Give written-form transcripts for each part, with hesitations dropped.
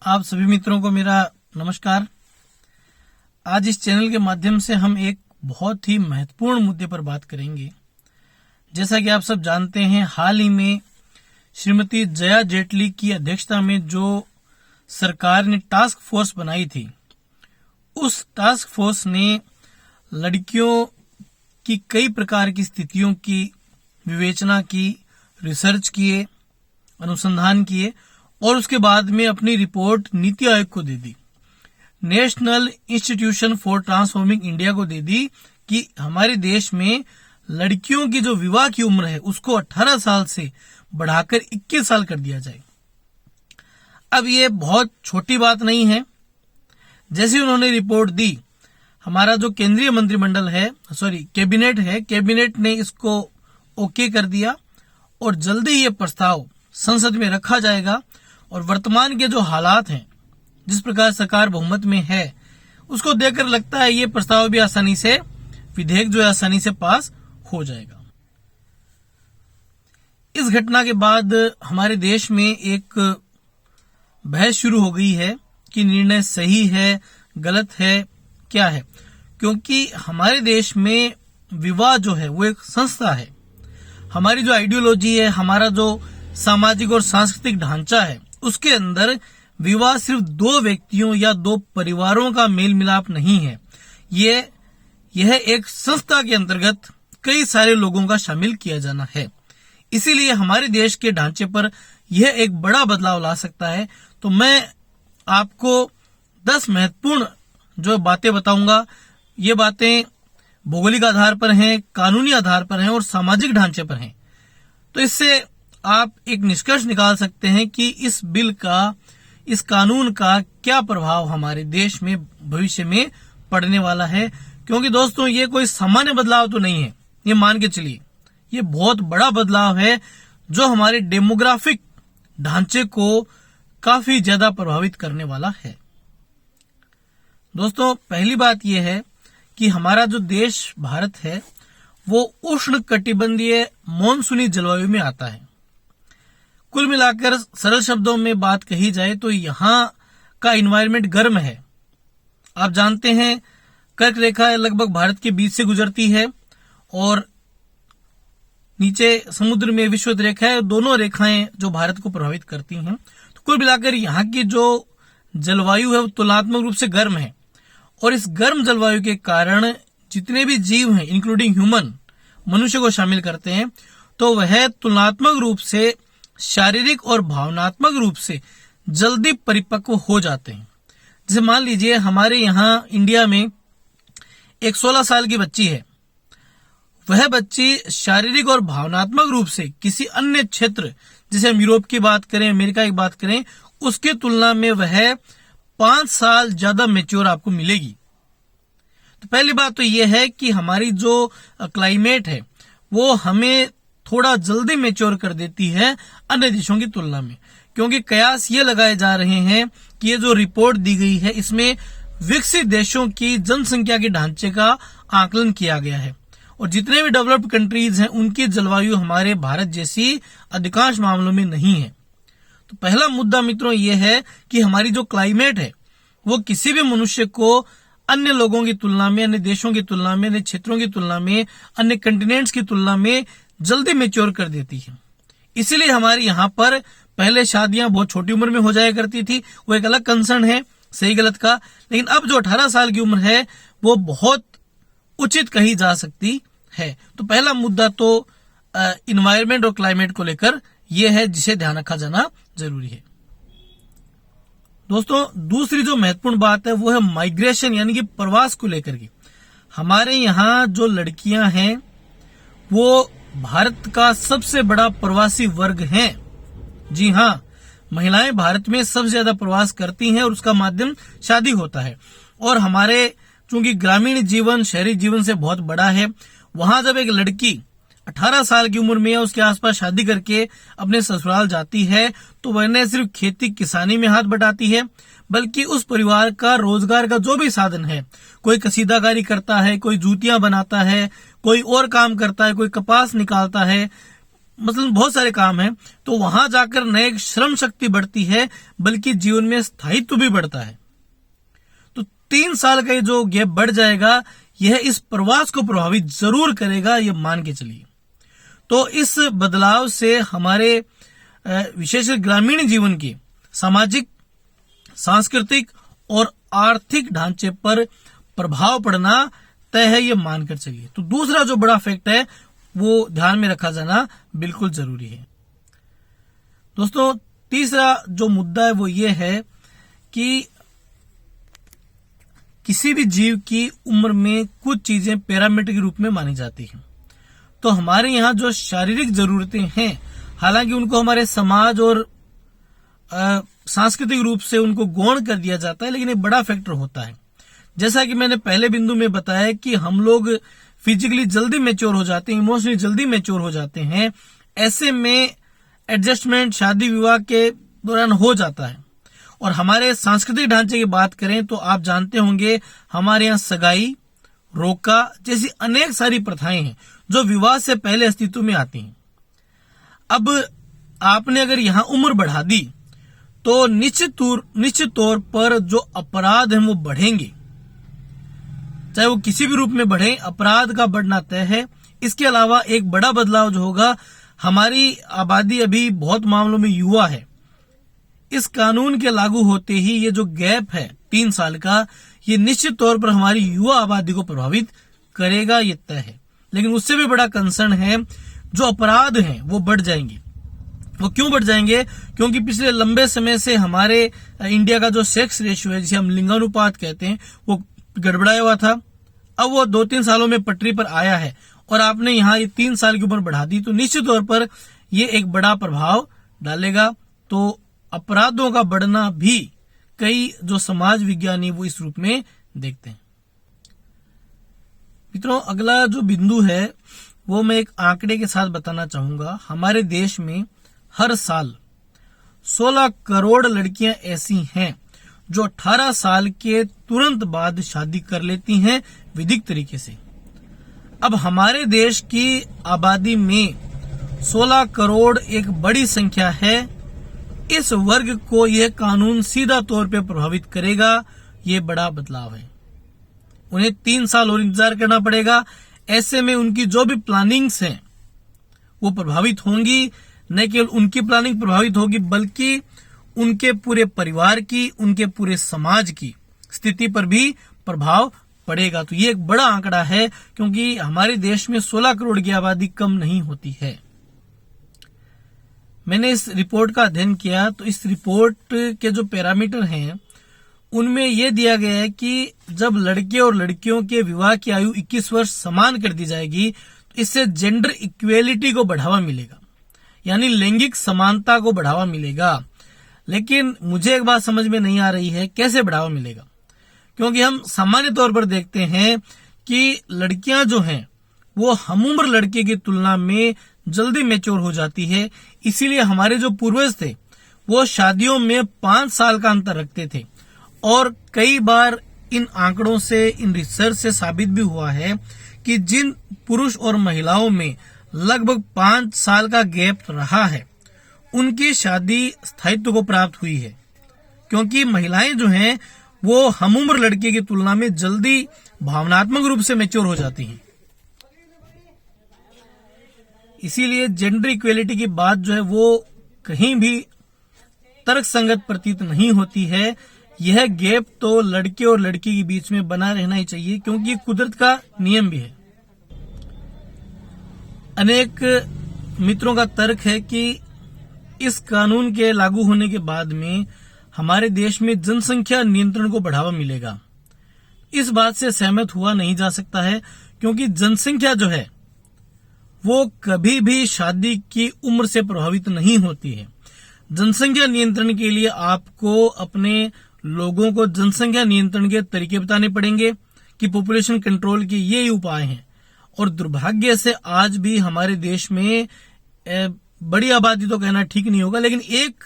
आप सभी मित्रों को मेरा नमस्कार। आज इस चैनल के माध्यम से हम एक बहुत ही महत्वपूर्ण मुद्दे पर बात करेंगे। जैसा कि आप सब जानते हैं, हाल ही में श्रीमती जया जेटली की अध्यक्षता में जो सरकार ने टास्क फोर्स बनाई थी, उस टास्क फोर्स ने लड़कियों की कई प्रकार की स्थितियों की विवेचना की, रिसर्च किए, अनुसंधान किए और उसके बाद में अपनी रिपोर्ट नीति आयोग को दे दी, National Institution for Transforming India को दे दी कि हमारे देश में लड़कियों की जो विवाह की उम्र है उसको 18 साल से बढ़ाकर 21 साल कर दिया जाए। अब ये बहुत छोटी बात नहीं है। जैसे उन्होंने रिपोर्ट दी, हमारा जो केंद्रीय मंत्रिमंडल है, कैबिनेट ने इसको ओके कर दिया और जल्दी ही ये प्रस्ताव संसद में रखा जाएगा। और वर्तमान के जो हालात हैं, जिस प्रकार सरकार बहुमत में है, उसको देखकर लगता है ये प्रस्ताव भी आसानी से, विधेयक जो है आसानी से पास हो जाएगा। इस घटना के बाद हमारे देश में एक बहस शुरू हो गई है कि निर्णय सही है, गलत है, क्या है, क्योंकि हमारे देश में विवाह जो है वो एक संस्था है। हमारी जो आइडियोलॉजी है, हमारा जो सामाजिक और सांस्कृतिक ढांचा है, उसके अंदर विवाह सिर्फ दो व्यक्तियों या दो परिवारों का मेल मिलाप नहीं है। यह एक संस्था के अंतर्गत कई सारे लोगों का शामिल किया जाना है। इसीलिए हमारे देश के ढांचे पर यह एक बड़ा बदलाव ला सकता है। तो मैं आपको 10 महत्वपूर्ण जो बातें बताऊंगा, ये बातें भौगोलिक आधार पर हैं, कानूनी आधार पर हैं और सामाजिक ढांचे पर हैं। तो इससे आप एक निष्कर्ष निकाल सकते हैं कि इस बिल का, इस कानून का क्या प्रभाव हमारे देश में भविष्य में पड़ने वाला है। क्योंकि दोस्तों, ये कोई सामान्य बदलाव तो नहीं है, ये मान के चलिए ये बहुत बड़ा बदलाव है जो हमारे डेमोग्राफिक ढांचे को काफी ज्यादा प्रभावित करने वाला है। दोस्तों, पहली बात यह है कि हमारा जो देश भारत है वो उष्ण कटिबंधीय मॉनसूनी जलवायु में आता है। कुल मिलाकर सरल शब्दों में बात कही जाए तो यहाँ का एनवायरनमेंट गर्म है। आप जानते हैं, कर्क रेखा लगभग भारत के बीच से गुजरती है और नीचे समुद्र में विषुवत रेखा है। दोनों रेखाएं जो भारत को प्रभावित करती हैं। तो कुल मिलाकर यहाँ की जो जलवायु है वो तुलनात्मक रूप से गर्म है और इस गर्म जलवायु के कारण जितने भी जीव हैं, इंक्लूडिंग ह्यूमन, मनुष्य को शामिल करते हैं, तो वह तुलनात्मक रूप से शारीरिक और भावनात्मक रूप से जल्दी परिपक्व हो जाते हैं। जैसे मान लीजिए हमारे यहाँ इंडिया में एक 16 साल की बच्ची है। वह बच्ची शारीरिक और भावनात्मक रूप से किसी अन्य क्षेत्र, जैसे हम यूरोप की बात करें, अमेरिका की बात करें, उसके तुलना में वह 5 साल ज्यादा मैच्योर आपको मिलेगी। तो पहली बात तो यह है कि हमारी जो क्लाइमेट है वो हमें थोड़ा जल्दी मैच्योर कर देती है अन्य देशों की तुलना में। क्योंकि कयास ये लगाए जा रहे हैं कि ये जो रिपोर्ट दी गई है इसमें विकसित देशों की जनसंख्या के ढांचे का आकलन किया गया है और जितने भी डेवलप्ड कंट्रीज हैं उनकी जलवायु हमारे भारत जैसी अधिकांश मामलों में नहीं है। तो पहला मुद्दा मित्रों ये है कि हमारी जो क्लाइमेट है वो किसी भी मनुष्य को अन्य लोगों की तुलना में, अन्य देशों की तुलना में, अन्य क्षेत्रों की तुलना में, अन्य कंटिनेंट्स की तुलना में जल्दी मैच्योर कर देती है। इसीलिए हमारे यहाँ पर पहले शादियां बहुत छोटी उम्र में हो जाया करती थी, वो एक अलग कंसर्न है सही गलत का। लेकिन अब जो 18 साल की उम्र है वो बहुत उचित कही जा सकती है। तो पहला मुद्दा तो इन्वायरमेंट और क्लाइमेट को लेकर यह है जिसे ध्यान रखा जाना जरूरी है। दोस्तों, दूसरी जो महत्वपूर्ण बात है वो है माइग्रेशन, यानी कि प्रवास को लेकर के। हमारे यहाँ जो लड़कियां हैं वो भारत का सबसे बड़ा प्रवासी वर्ग हैं। जी हाँ, महिलाएं भारत में सबसे ज्यादा प्रवास करती हैं और उसका माध्यम शादी होता है। और हमारे चूंकि ग्रामीण जीवन शहरी जीवन से बहुत बड़ा है, वहां जब एक लड़की 18 साल की उम्र में या उसके आसपास शादी करके अपने ससुराल जाती है तो वह न सिर्फ खेती किसानी में हाथ बटाती है, बल्कि उस परिवार का रोजगार का जो भी साधन है, कोई कसीदाकारी करता है, कोई जूतियां बनाता है, कोई और काम करता है, कोई कपास निकालता है, मतलब बहुत सारे काम हैं, तो वहां जाकर न एक श्रम शक्ति बढ़ती है बल्कि जीवन में स्थायित्व भी बढ़ता है। तो 3 साल का ये जो गैप बढ़ जाएगा, यह इस प्रवास को प्रभावित जरूर करेगा, ये मान के चलिए। तो इस बदलाव से हमारे विशेष ग्रामीण जीवन की सामाजिक, सांस्कृतिक और आर्थिक ढांचे पर प्रभाव पड़ना तय है, ये मानकर चलिए। तो दूसरा जो बड़ा फैक्ट है वो ध्यान में रखा जाना बिल्कुल जरूरी है। दोस्तों, तीसरा जो मुद्दा है वो ये है कि किसी भी जीव की उम्र में कुछ चीजें पैरामीटर के रूप में मानी जाती हैं। तो हमारे यहाँ जो शारीरिक जरूरतें हैं, हालांकि उनको हमारे समाज और सांस्कृतिक रूप से उनको गौण कर दिया जाता है, लेकिन एक बड़ा फैक्टर होता है। जैसा कि मैंने पहले बिंदु में बताया कि हम लोग फिजिकली जल्दी मैच्योर हो जाते हैं, इमोशनली जल्दी मैच्योर हो जाते हैं। ऐसे में एडजस्टमेंट शादी विवाह के दौरान हो जाता है। और हमारे सांस्कृतिक ढांचे की बात करें तो आप जानते होंगे, हमारे यहाँ सगाई, रोका जैसी अनेक सारी प्रथाएं हैं जो विवाह से पहले अस्तित्व में आती हैं। अब आपने अगर यहाँ उम्र बढ़ा दी तो निश्चित तौर पर जो अपराध हैं वो बढ़ेंगे, चाहे वो किसी भी रूप में बढ़े, अपराध का बढ़ना तय है। इसके अलावा एक बड़ा बदलाव जो होगा, हमारी आबादी अभी बहुत मामलों में युवा है। इस कानून के लागू होते ही ये जो गैप है 3 साल का, ये निश्चित तौर पर हमारी युवा आबादी को प्रभावित करेगा, ये तय है। लेकिन उससे भी बड़ा कंसर्न है, जो अपराध हैं वो बढ़ जाएंगे। वो क्यों बढ़ जाएंगे? क्योंकि पिछले लंबे समय से हमारे इंडिया का जो सेक्स रेशियो है, जिसे हम लिंगानुपात कहते हैं, वो गड़बड़ाया हुआ था। अब वो 2-3 सालों में पटरी पर आया है और आपने यहाँ ये 3 साल की उम्र बढ़ा दी, तो निश्चित तौर पर ये एक बड़ा प्रभाव डालेगा। तो अपराधों का बढ़ना भी कई जो समाज विज्ञानी वो इस रूप में देखते हैं। मित्रों, अगला जो बिंदु है वो मैं एक आंकड़े के साथ बताना चाहूंगा। हमारे देश में हर साल 16 करोड़ लड़कियां ऐसी हैं जो 18 साल के तुरंत बाद शादी कर लेती हैं विधिक तरीके से। अब हमारे देश की आबादी में 16 करोड़ एक बड़ी संख्या है। इस वर्ग को यह कानून सीधा तौर पे प्रभावित करेगा, ये बड़ा बदलाव है। उन्हें 3 साल और इंतजार करना पड़ेगा। ऐसे में उनकी जो भी प्लानिंग्स हैं वो प्रभावित होंगी। न केवल उनकी प्लानिंग प्रभावित होगी बल्कि उनके पूरे परिवार की, उनके पूरे समाज की स्थिति पर भी प्रभाव पड़ेगा। तो ये एक बड़ा आंकड़ा है, क्योंकि हमारे देश में 16 करोड़ की आबादी कम नहीं होती है। मैंने इस रिपोर्ट का अध्ययन किया तो इस रिपोर्ट के जो पैरामीटर हैं उनमें यह दिया गया है कि जब लड़के और लड़कियों के विवाह की आयु 21 वर्ष समान कर दी जाएगी तो इससे जेंडर इक्वेलिटी को बढ़ावा मिलेगा, यानी लैंगिक समानता को बढ़ावा मिलेगा। लेकिन मुझे एक बात समझ में नहीं आ रही है, कैसे बढ़ावा मिलेगा? क्योंकि हम सामान्य तौर पर देखते हैं कि लड़कियां जो हैं वो हमउम्र लड़के की तुलना में जल्दी मैच्योर हो जाती है। इसीलिए हमारे जो पूर्वज थे वो शादियों में 5 साल का अंतर रखते थे। और कई बार इन आंकड़ों से, इन रिसर्च से साबित भी हुआ है कि जिन पुरुष और महिलाओं में लगभग 5 साल का गैप रहा है उनकी शादी स्थायित्व को प्राप्त हुई है, क्योंकि महिलाएं जो हैं वो हमउम्र लड़के की तुलना में जल्दी भावनात्मक रूप से मैच्योर हो जाती हैं। इसीलिए जेंडर इक्वेलिटी की बात जो है वो कहीं भी तर्कसंगत प्रतीत नहीं होती है। यह गैप तो लड़के और लड़की के बीच में बना रहना ही चाहिए, क्योंकि कुदरत का नियम भी है। अनेक मित्रों का तर्क है कि इस कानून के लागू होने के बाद में हमारे देश में जनसंख्या नियंत्रण को बढ़ावा मिलेगा। इस बात से सहमत हुआ नहीं जा सकता है, क्योंकि जनसंख्या जो है वो कभी भी शादी की उम्र से प्रभावित नहीं होती है। जनसंख्या नियंत्रण के लिए आपको अपने लोगों को जनसंख्या नियंत्रण के तरीके बताने पड़ेंगे कि पॉपुलेशन कंट्रोल के ये उपाय हैं। और दुर्भाग्य से आज भी हमारे देश में बड़ी आबादी तो कहना ठीक नहीं होगा, लेकिन एक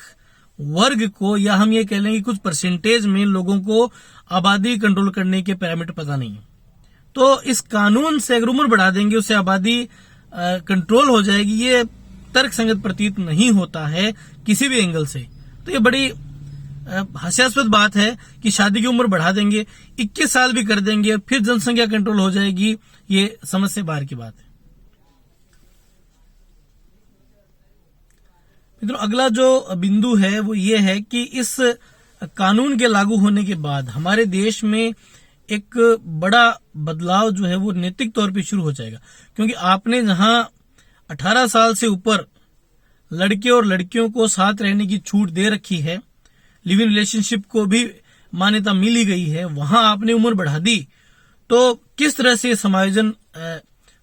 वर्ग को, या हम ये कह लें कि कुछ परसेंटेज में लोगों को आबादी कंट्रोल करने के पैरामीटर पता नहीं है। तो इस कानून से अगर उम्र बढ़ा देंगे उससे आबादी कंट्रोल हो जाएगी, ये तर्क संगत प्रतीत नहीं होता है किसी भी एंगल से। तो ये बड़ी हास्यास्पद बात है कि शादी की उम्र बढ़ा देंगे, 21 साल भी कर देंगे, फिर जनसंख्या कंट्रोल हो जाएगी। ये समझ से बाहर की बात है। मित्रों, अगला जो बिंदु है वो ये है कि इस कानून के लागू होने के बाद हमारे देश में एक बड़ा बदलाव जो है वो नैतिक तौर पे शुरू हो जाएगा, क्योंकि आपने जहां 18 साल से ऊपर लड़के और लड़कियों को साथ रहने की छूट दे रखी है, लिव इन रिलेशनशिप को भी मान्यता मिली गई है, वहां आपने उम्र बढ़ा दी, तो किस तरह से समायोजन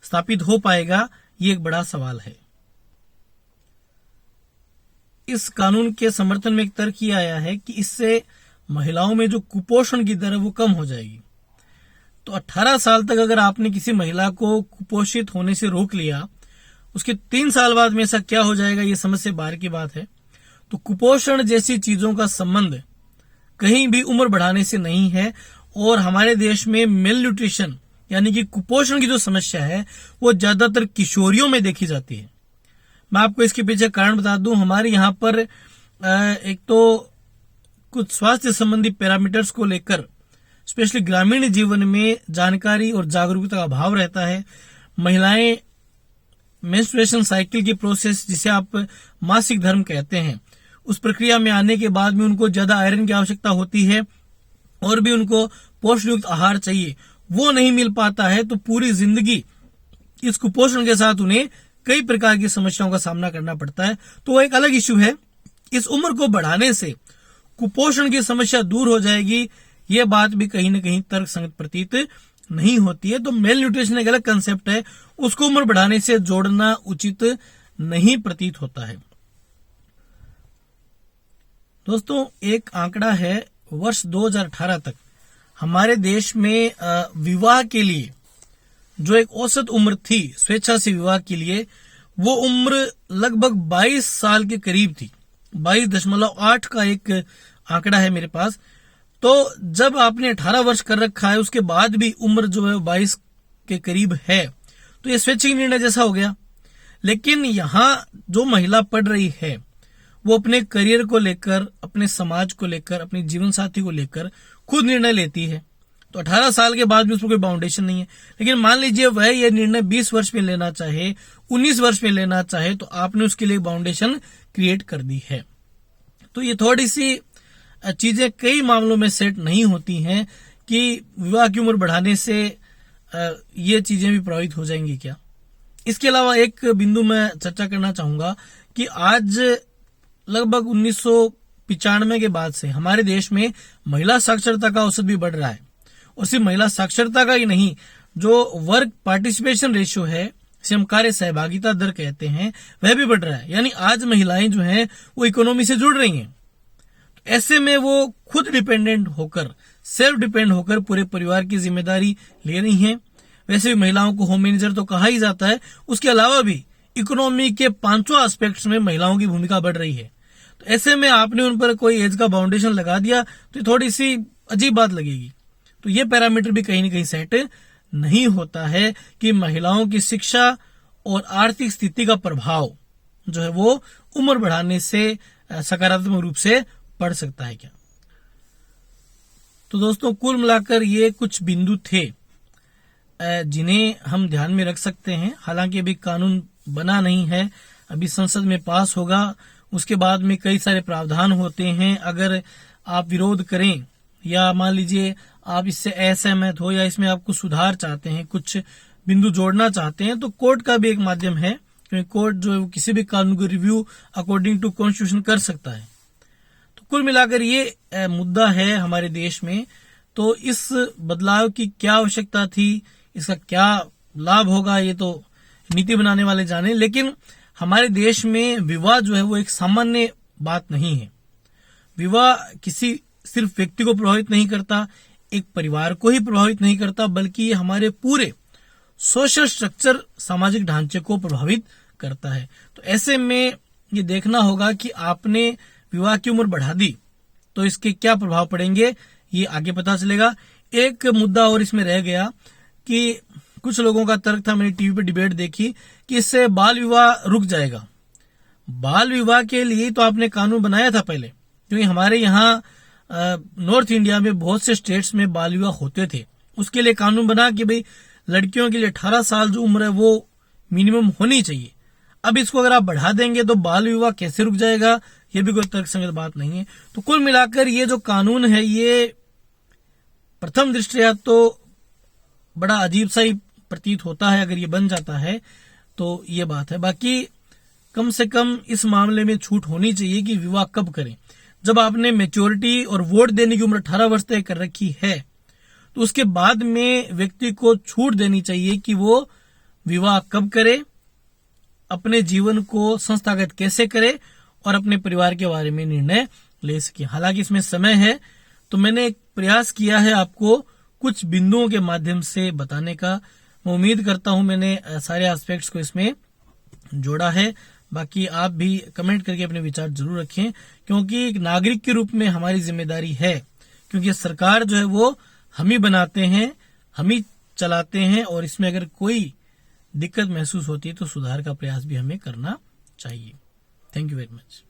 स्थापित हो पाएगा, ये एक बड़ा सवाल है। इस कानून के समर्थन में एक तर्क ये आया है कि इससे महिलाओं में जो कुपोषण की दर है वो कम हो जाएगी। तो 18 साल तक अगर आपने किसी महिला को कुपोषित होने से रोक लिया, उसके 3 साल बाद में ऐसा क्या हो जाएगा, ये समझ से बाहर की बात है। तो कुपोषण जैसी चीजों का संबंध कहीं भी उम्र बढ़ाने से नहीं है, और हमारे देश में मेल न्यूट्रिशन यानी कि कुपोषण की जो समस्या है वो ज्यादातर किशोरियों में देखी जाती है। मैं आपको इसके पीछे कारण बता दूं, हमारे यहाँ पर एक तो कुछ स्वास्थ्य संबंधी पैरामीटर्स को लेकर स्पेशली ग्रामीण जीवन में जानकारी और जागरूकता का अभाव रहता है। महिलाएं मेंस्ट्रुएशन साइकिल की प्रोसेस, जिसे आप मासिक धर्म कहते हैं, उस प्रक्रिया में आने के बाद में उनको ज्यादा आयरन की आवश्यकता होती है और भी उनको पोषण युक्त आहार चाहिए, वो नहीं मिल पाता है। तो पूरी जिंदगी इस कुपोषण के साथ उन्हें कई प्रकार की समस्याओं का सामना करना पड़ता है। तो वो एक अलग इश्यू है। इस उम्र को बढ़ाने से कुपोषण की समस्या दूर हो जाएगी, ये बात भी कहीं न कहीं तर्क संगत प्रतीत नहीं होती है। तो मेल न्यूट्रिशन एक अलग कंसेप्ट है, उसको उम्र बढ़ाने से जोड़ना उचित नहीं प्रतीत होता है। दोस्तों, एक आंकड़ा है, वर्ष 2018 तक हमारे देश में विवाह के लिए जो एक औसत उम्र थी स्वेच्छा से विवाह के लिए, वो उम्र लगभग 22 साल के करीब थी। 22.8 का एक आंकड़ा है मेरे पास। तो जब आपने 18 वर्ष कर रखा है, उसके बाद भी उम्र जो है 22 के करीब है, तो ये स्वैच्छिक निर्णय जैसा हो गया। लेकिन यहाँ जो महिला पढ़ रही है वो अपने करियर को लेकर, अपने समाज को लेकर, अपने जीवन साथी को लेकर खुद निर्णय लेती है। तो 18 साल के बाद भी उस पर कोई बाउंडेशन नहीं है। लेकिन मान लीजिए वह ये निर्णय 20 वर्ष में लेना चाहे, 19 वर्ष में लेना चाहे, तो आपने उसके लिए बाउंडेशन क्रिएट कर दी है। तो ये थोड़ी सी चीजें कई मामलों में सेट नहीं होती हैं कि विवाह की उम्र बढ़ाने से ये चीजें भी प्रभावित हो जाएंगी क्या। इसके अलावा एक बिंदु मैं चर्चा करना चाहूंगा कि आज लगभग 1995 के बाद से हमारे देश में महिला साक्षरता का औसत भी बढ़ रहा है। और सिर्फ महिला साक्षरता का ही नहीं, जो वर्क पार्टिसिपेशन रेशियो है, जिसे हम कार्य सहभागिता दर कहते हैं, वह भी बढ़ रहा है। यानी आज महिलाएं जो हैं वो इकोनॉमी से जुड़ रही हैं। तो ऐसे में वो खुद डिपेंडेंट होकर, सेल्फ डिपेंड होकर पूरे परिवार की जिम्मेदारी ले रही हैं। वैसे भी महिलाओं को होम मैनेजर तो कहा ही जाता है, उसके अलावा भी इकोनॉमी के 5 एस्पेक्ट्स में महिलाओं की भूमिका बढ़ रही है। तो ऐसे में आपने उन पर कोई एज का बाउंडेशन लगा दिया तो थोड़ी सी अजीब बात लगेगी। तो ये पैरामीटर भी कहीं न कहीं सेट नहीं होता है कि महिलाओं की शिक्षा और आर्थिक स्थिति का प्रभाव जो है वो उम्र बढ़ाने से सकारात्मक रूप से पड़ सकता है क्या। तो दोस्तों, कुल मिलाकर ये कुछ बिंदु थे जिन्हें हम ध्यान में रख सकते हैं। हालांकि अभी कानून बना नहीं है, अभी संसद में पास होगा, उसके बाद में कई सारे प्रावधान होते हैं। अगर आप विरोध करें या मान लीजिए आप इससे असहमत हो या इसमें आप कुछ सुधार चाहते हैं, कुछ बिंदु जोड़ना चाहते हैं, तो कोर्ट का भी एक माध्यम है, क्योंकि कोर्ट जो है वो किसी भी कानून को रिव्यू अकॉर्डिंग टू कॉन्स्टिट्यूशन कर सकता है। तो कुल मिलाकर ये मुद्दा है हमारे देश में। तो इस बदलाव की क्या आवश्यकता थी, इसका क्या लाभ होगा, ये तो नीति बनाने वाले जाने। लेकिन हमारे देश में विवाह जो है वो एक सामान्य बात नहीं है। विवाह किसी सिर्फ व्यक्ति को प्रभावित नहीं करता, एक परिवार को ही प्रभावित नहीं करता, बल्कि ये हमारे पूरे सोशल स्ट्रक्चर, सामाजिक ढांचे को प्रभावित करता है। तो ऐसे में ये देखना होगा कि आपने विवाह की उम्र बढ़ा दी तो इसके क्या प्रभाव पड़ेंगे, ये आगे पता चलेगा। एक मुद्दा और इसमें रह गया कि कुछ लोगों का तर्क था, मैंने टीवी पे डिबेट देखी कि इससे बाल विवाह रुक जाएगा। बाल विवाह के लिए तो आपने कानून बनाया था पहले, क्योंकि हमारे यहाँ नॉर्थ इंडिया में बहुत से स्टेट्स में बाल विवाह होते थे। उसके लिए कानून बना कि भाई लड़कियों के लिए 18 साल जो उम्र है वो मिनिमम होनी चाहिए। अब इसको अगर आप बढ़ा देंगे तो बाल विवाह कैसे रुक जाएगा, ये भी कोई तर्कसंगत बात नहीं है। तो कुल मिलाकर ये जो कानून है ये प्रथम दृष्टया तो बड़ा अजीब सा ही प्रतीत होता है। अगर ये बन जाता है तो ये बात है। बाकी कम से कम इस मामले में छूट होनी चाहिए कि विवाह कब करें। जब आपने मेच्योरिटी और वोट देने की उम्र 18 वर्ष तय कर रखी है तो उसके बाद में व्यक्ति को छूट देनी चाहिए कि वो विवाह कब करे, अपने जीवन को संस्थागत कैसे करे और अपने परिवार के बारे में निर्णय ले सके। हालांकि इसमें समय है, तो मैंने एक प्रयास किया है आपको कुछ बिंदुओं के माध्यम से बताने का। मैं उम्मीद करता हूं मैंने सारे एस्पेक्ट्स को इसमें जोड़ा है। बाकी आप भी कमेंट करके अपने विचार जरूर रखें, क्योंकि एक नागरिक के रूप में हमारी जिम्मेदारी है, क्योंकि सरकार जो है वो हम ही बनाते हैं, हम ही चलाते हैं, और इसमें अगर कोई दिक्कत महसूस होती है तो सुधार का प्रयास भी हमें करना चाहिए। Thank you very much.